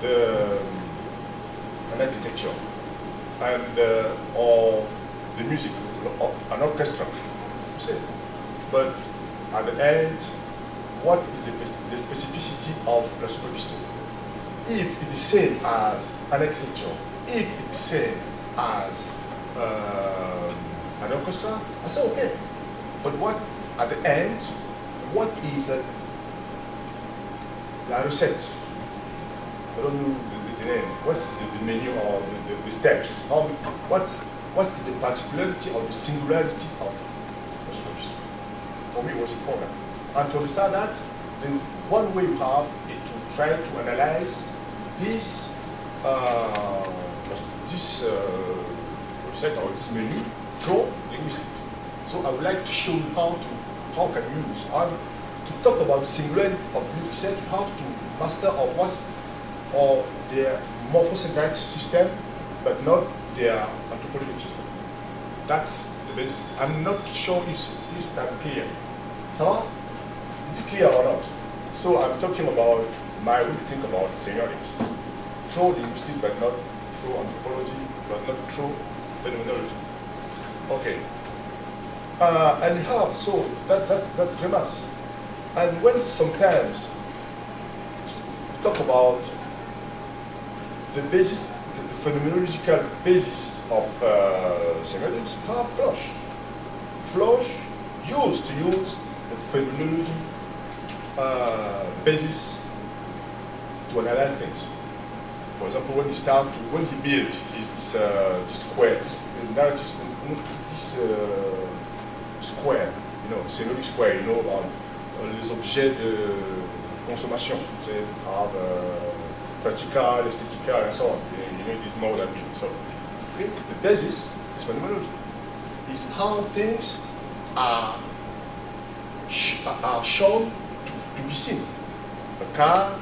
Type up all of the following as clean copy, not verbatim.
an architecture and or the music, or an orchestra, you see. But at the end, what is the specificity of the superpistol? If it is same as an architecture, if it is same as an orchestra, I say okay. But what at the end, what is la recette? I don't know the name. What's the menu or the steps? What is the particularity or the singularity of the superpistol? For me, it was important. And to understand that, then one way you have is to try to analyze this recette or this menu through linguistics. So I would like to show you how can you use. And to talk about the singularity of the research, you have to master of what's or their morphosyntactic system, but not their anthropological system. That's the basis. I'm not sure if that's clear. So, is it clear or not? So I'm talking about my way to think about semiotics. Through linguistics, but not through anthropology, but not through phenomenology. Okay. And you have, so that's grimace. And when sometimes we talk about the basis, the phenomenological basis of semiotics, you have Floch. Floch used to use the phenomenology basis to analyze things. For example, when he built his this square, this narrative, this square, you know, semiotic square, you know, about les objets de consommation, c'est practical, aesthetical, and so on. You know it more than me. So, okay, the basis is phenomenology. Is how things are shown to be seen. A car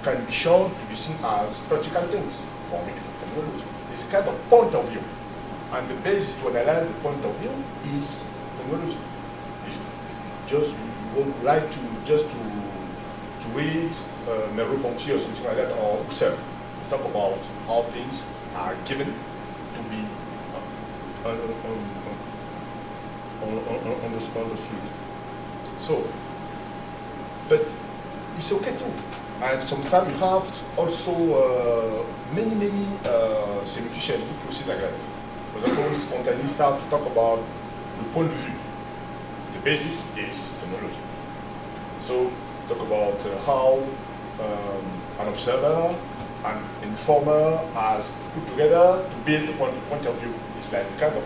can be shown to be seen as practical things. For me, it's a phenomenology. It's a kind of point of view. And the basis to analyze the point of view is phenomenology. Just you would like to read Merleau-Ponty or something like that, or Husserl, to talk about how things are given to be on the street. So, but it's okay too. And sometimes you have also many semioticians who proceed like that. For example, when Fontanier starts to talk about the point of view, the basis is phenomenology. So, talk about how an observer and informer has put together to build a point of view. It's like a kind of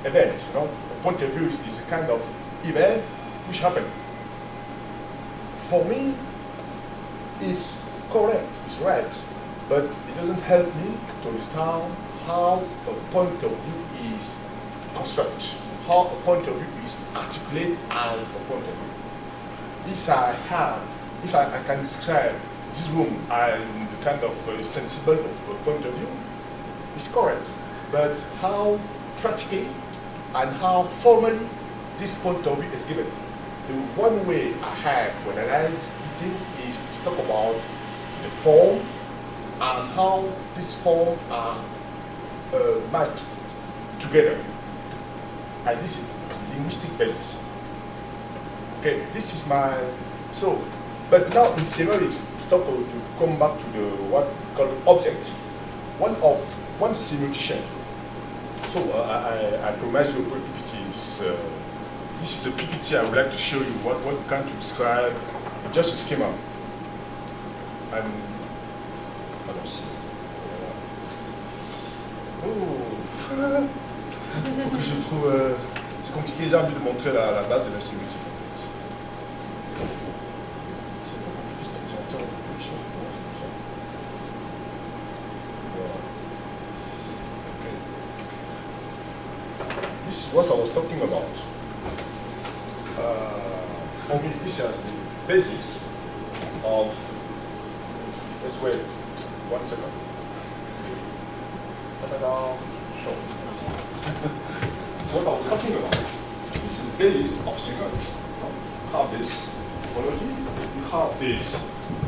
event, you know. A point of view is a kind of event which happened. For me, it's correct, it's right, but it doesn't help me to understand how a point of view is constructed, how a point of view is articulated as a point of view. This I have, if I can describe this room and the kind of sensible point of view, it's correct. But how practically and how formally this point of view is given. The one way I have to analyze the thing is to talk about the form and how this form are matched together. And this is the linguistic basis. Okay, this is my, so, but now in semiotics, to come back to the what we call object, one semiotician. So I promise you a PPT. This is a PPT I would like to show you what we can to describe, just a schema. And alors je trouve c'est compliqué déjà de montrer la base de la sémiotique. This is what I was talking about. For me, this is the basis of, let's wait 1 second. Sure. This is what I was talking about. This is the basis of semiotics. You have this typology, you have this,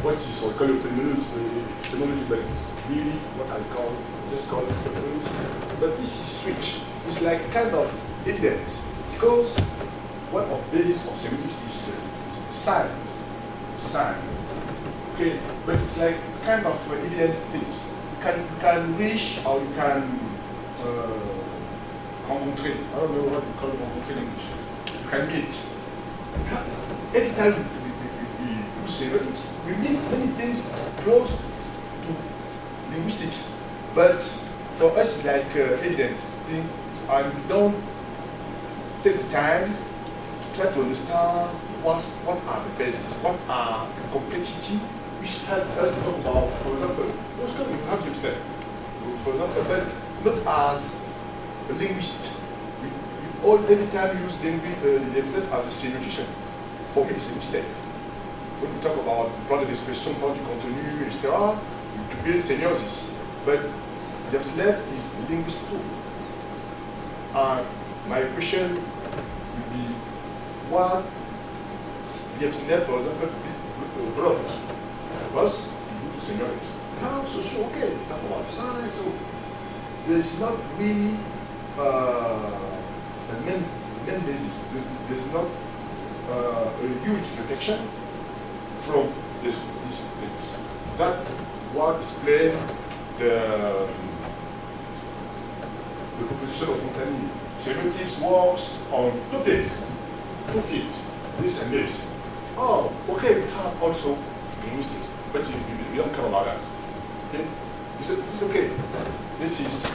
what is what we call phenomenology etymology, but it's really what I just call it phenomenology. But this is switch. It's like kind of evident because one of the basis of semiotics is signs. Okay, but it's like kind of evident things. You can reach or you can rencontrer. I don't know what you call rencontrer in English. You can meet. Every time we do semiotics, we meet many things close to linguistics. But for us, it's like evident things, and we don't take the time to try to understand what are the bases, what are the complexity which help us to talk about, for example, what's going to have himself, for example, but not as a linguist. We all every time use themselves as a semiotician. For me, it's a mistake. When we talk about plan de l'expression, plan du contenu, etc., to build semiosis, but themselves is linguist too. And my question would be, what themselves, for example, brought us to semiotics. Now, so okay, we talk about science, so there is not really a main basis. There's not a huge reflection from these things. That what explains the proposition of Montaigne. Semiotics works on two things, two fields, this and this. Oh, okay, we have also linguistics, but we don't care about that. Okay? This is okay. This is,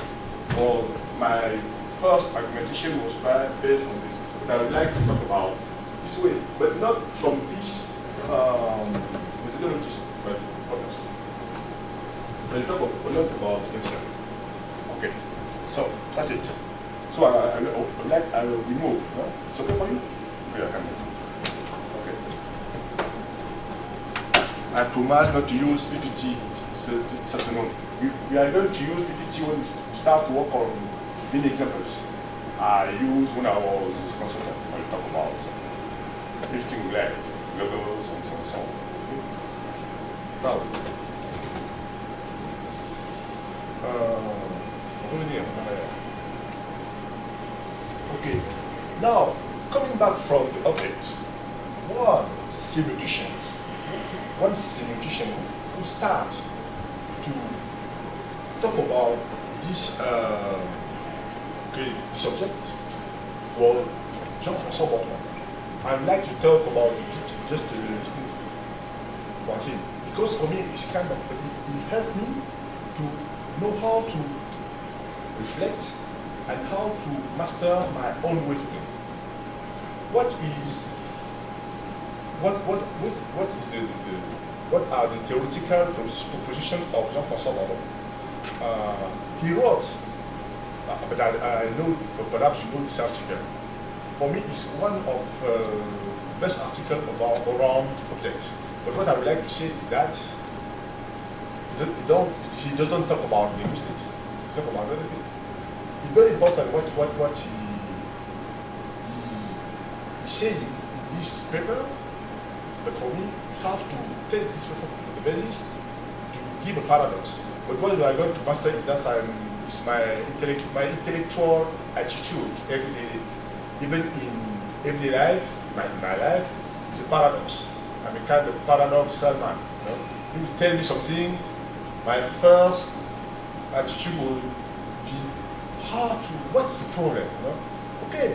well, my first argumentation was based on this. But I would like to talk about this way, but not from this methodologies, but others. We'll talk a lot about himself. Okay, so that's it. So I will move. No? It's okay for you? Okay, I can move. Okay. I promise not to use PPT this afternoon. We are going to use PPT when we start to work on many examples. I used when I was a consultant. I will talk about everything like logos and so on. Okay. Now, okay, now coming back from the object, one semiotician who start to talk about this subject was Jean-François Bortmann. I'd like to talk about just a little bit about him because for me it's kind of he helped me to know how to reflect and how to master my own way to think. What are the theoretical propositions of Jean-François Bortmann? He wrote, but I know, perhaps you know this article. For me, it's one of the best articles around object. But what I would like to say is that he doesn't talk about linguistics. He talks about everything. It's very important what he said in this paper. But for me, you have to take this paper for the basis to give a paradox. But what I got to master is that it's my intellectual attitude every day, even in everyday life, my life. It's a paradox. I'm a kind of paradoxal man. You know? You tell me something, my first attitude will be what's the problem? You know? Okay,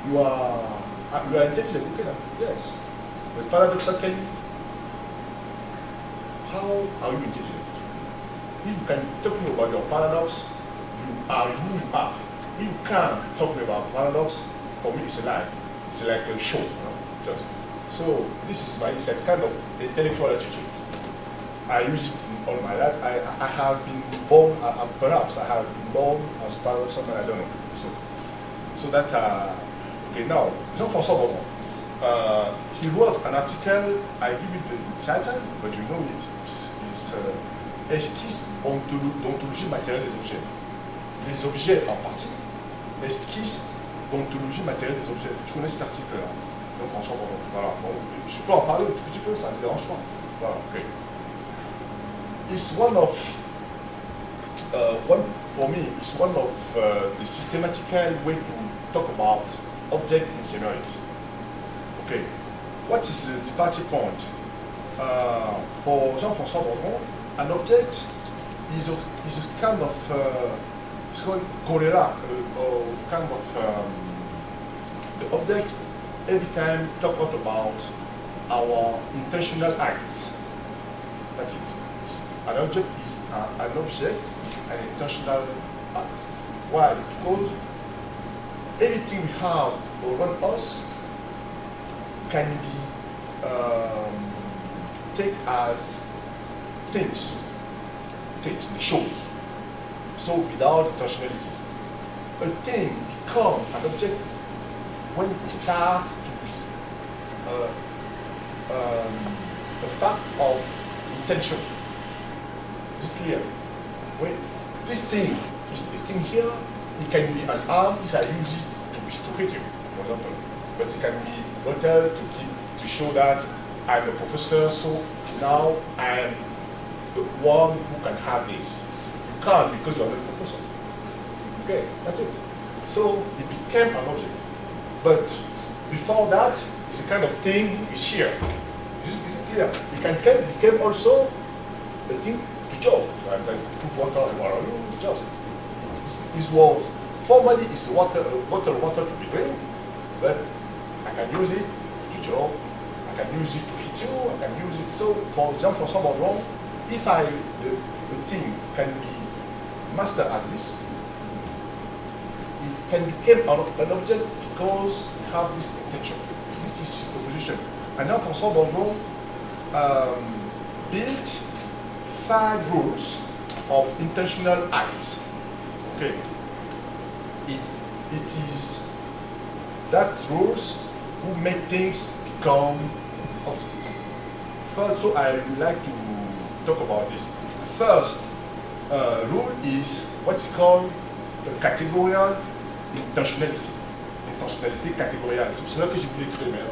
you are intelligent, okay, yes. But paradoxically, how are you intelligent? If you can talk to me about your paradox, you are who you are. If you can't talk to me about paradox, for me it's a lie. It's like a show, you know? Just. So this is it's a kind of intellectual attitude. I use it in all my life. I have been born, perhaps I have been born as paradoxal, I don't know. So that, okay, now, Jean-François Bortmann. He wrote an article, I give it the title, but you know it. It's Esquisse d'ontologie matérielle des objets. Les objets en partie, esquisse d'ontologie matérielle des objets. Tu connais cet article-là, Jean-François Bortmann. Voilà, bon, je peux en parler un tout petit peu, ça ne me dérange pas. Voilà, ok. is one of one for me is one of the systematical way to talk about object in scenarios. Okay, what is the departure point? For Jean-François Baudron, an object is a kind of it's called correlate or kind of the object every time talk about our intentional acts. That is, an object is an intentional act. Why? Because everything we have around us can be taken as things, shows. So without intentionality, a thing becomes an object when it starts to be a fact of intention. It's clear. When this thing is the thing here, it can be an arm if I use it to hit you, for example. But it can be a bottle to show that I'm a professor, so now I am the one who can have this. You can't because you're not a professor. Okay, that's it. So it became an object. But before that, it's a kind of thing is here. Is it clear? It became also a thing to job. Like put water and water, just. It was formally it's bottle water to be drink, but I can use it to job. I can use it to hit you. I can use it. So for Jean-François Baudron, if the thing can be mastered as this, it can become an object because we have this intention. This is his proposition. And now François Baudron built 5 rules of intentional acts. Okay. It is that rules who make things become object. First, so I would like to talk about this. First rule is what's called the categorial intentionality. Intentionnalité catégoriale. C'est pour cela que je voulais créer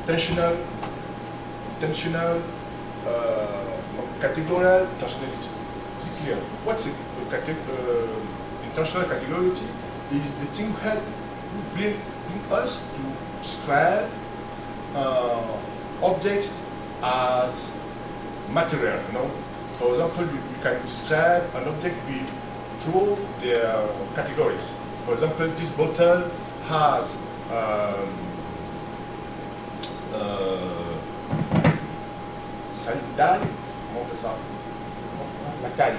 intentional, categorial intentionality. Is it clear? What's intentional categoriality? Is the thing help bring us to describe objects as material. You know, for example, you can describe an object through their categories. For example, this bottle has taille, comment on fait ça? La taille.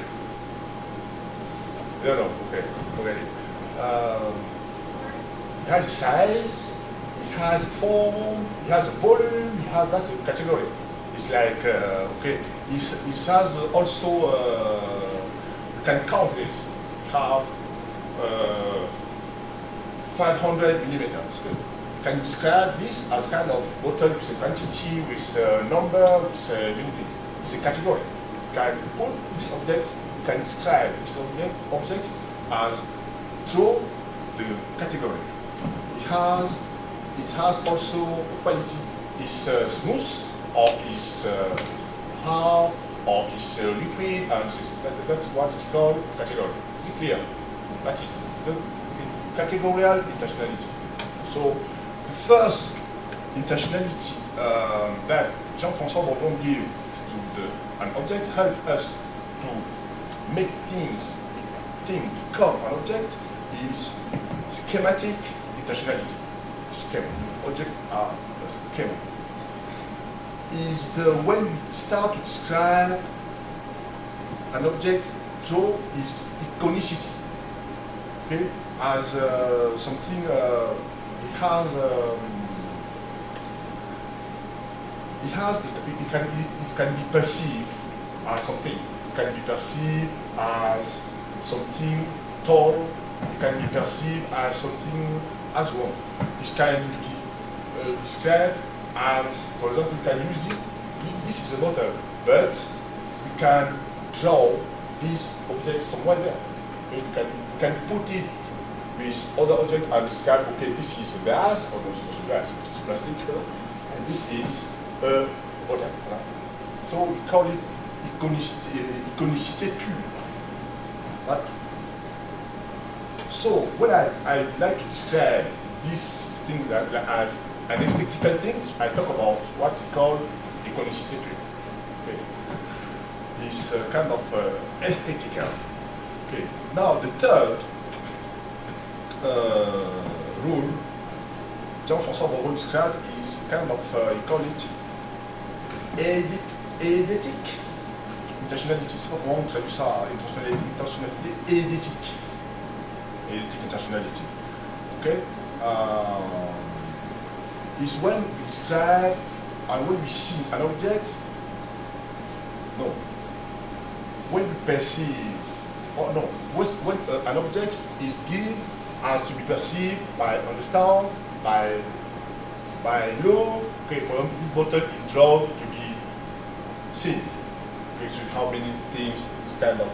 No, okay, forget it. It has a size, it has form, it has a volume, that's a category. It's like, okay, it has also, you can count this, have 500 millimeters. You can describe this as kind of bottle with a quantity, with a number, with a unit. It's a category. You can put these objects, you can describe this object as through the category. It has also a quality. It's smooth, or it's hard, or it's liquid, and that's what it's called category. Is it clear? That is the categorial intentionality. So the first intentionality that Jean-François Baudron gave to an object help us to make things become an object is schematic intentionality. Schema. Objects are a schema. Is when we start to describe an object through its iconicity. Okay? As something it can be perceived as something. It can be perceived as something tall. It can be perceived as something as well. It can be described as, for example, you can use it. This is a bottle, but you can draw this object somewhere there. You can put it with other objects and describe, okay, this is a glass, or this is a glass, which is plastic, and this is a bottle. So we call it iconicité pure. Right? So when I like to describe this thing as an aesthetical thing, I talk about what we call iconicité pure. Okay. This kind of aesthetical. Okay. Now the third rule Jean-François Borot described is kind of, he call it eidetic intentionality. C'est pas comment on traduit ça, intentionnalité eidetique. Eidetic intentionality. Okay? Is when we describe and when we see an object, no. When we perceive, or no, when an object is given as to be perceived by understand, by law. Okay, for example, this bottle is drawn to be seen. Okay, so how many things, this kind of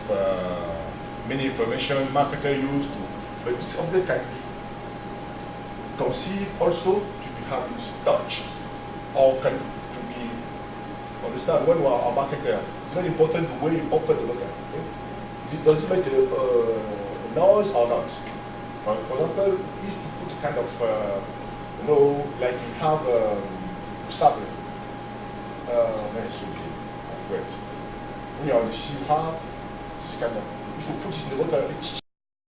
many information marketer use to, but this object can be conceived also to be having touch, or can to be understand when we are a marketer. It's very important the way you open the bottle. Okay? Does it make a noise or not? For example, if you put a kind of like you have sable, of course. When you're on the sea, you have this kind of, if you put it in the water, it's